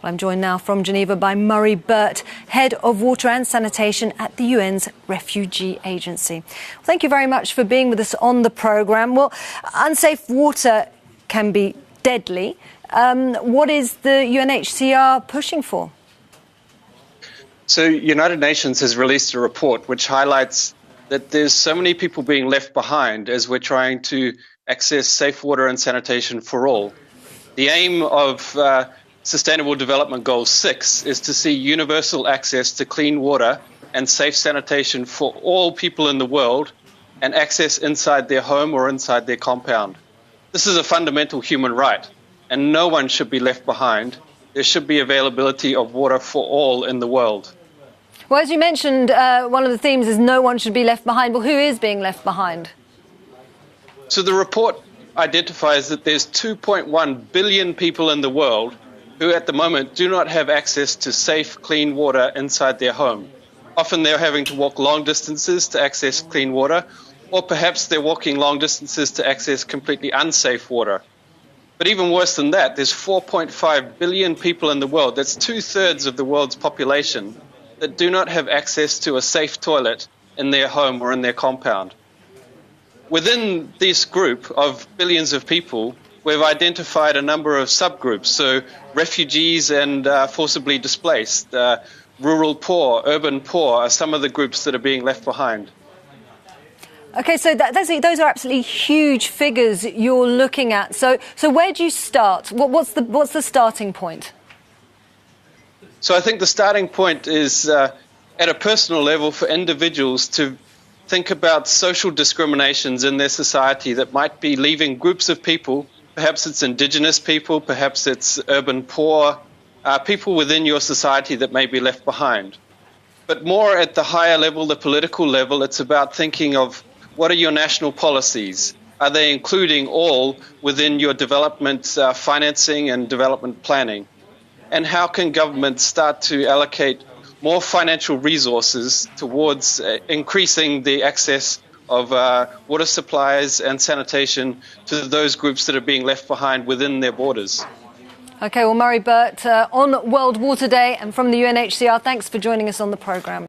I'm joined now from Geneva by Murray Burt, Head of Water and Sanitation at the UN's Refugee Agency. Thank you very much for being with us on the programme. Well, unsafe water can be deadly. What is the UNHCR pushing for? So United Nations has released a report which highlights that there's so many people being left behind as we're trying to access safe water and sanitation for all. The aim of Sustainable Development Goal 6 is to see universal access to clean water and safe sanitation for all people in the world and access inside their home or inside their compound. This is a fundamental human right, and no one should be left behind. There should be availability of water for all in the world. Well, as you mentioned, one of the themes is no one should be left behind. Well, who is being left behind? So the report identifies that there's 2.1 billion people in the world who at the moment do not have access to safe, clean water inside their home. Often they're having to walk long distances to access clean water, or perhaps they're walking long distances to access completely unsafe water. But even worse than that, there's 4.5 billion people in the world, that's 2/3 of the world's population, that do not have access to a safe toilet in their home or in their compound. Within this group of billions of people, we've identified a number of subgroups. So refugees and forcibly displaced, rural poor, urban poor are some of the groups that are being left behind. OK, so those are absolutely huge figures you're looking at. So where do you start? What's the starting point? So I think the starting point is at a personal level for individuals to think about social discriminations in their society that might be leaving groups of people. Perhaps it's Indigenous people, perhaps it's urban poor, people within your society that may be left behind. But more at the higher level, the political level, it's about thinking of what are your national policies? Are they including all within your development financing and development planning? And how can governments start to allocate more financial resources towards increasing the access of water supplies and sanitation to those groups that are being left behind within their borders? OK, well, Murray Burt, on World Water Day and from the UNHCR, thanks for joining us on the programme.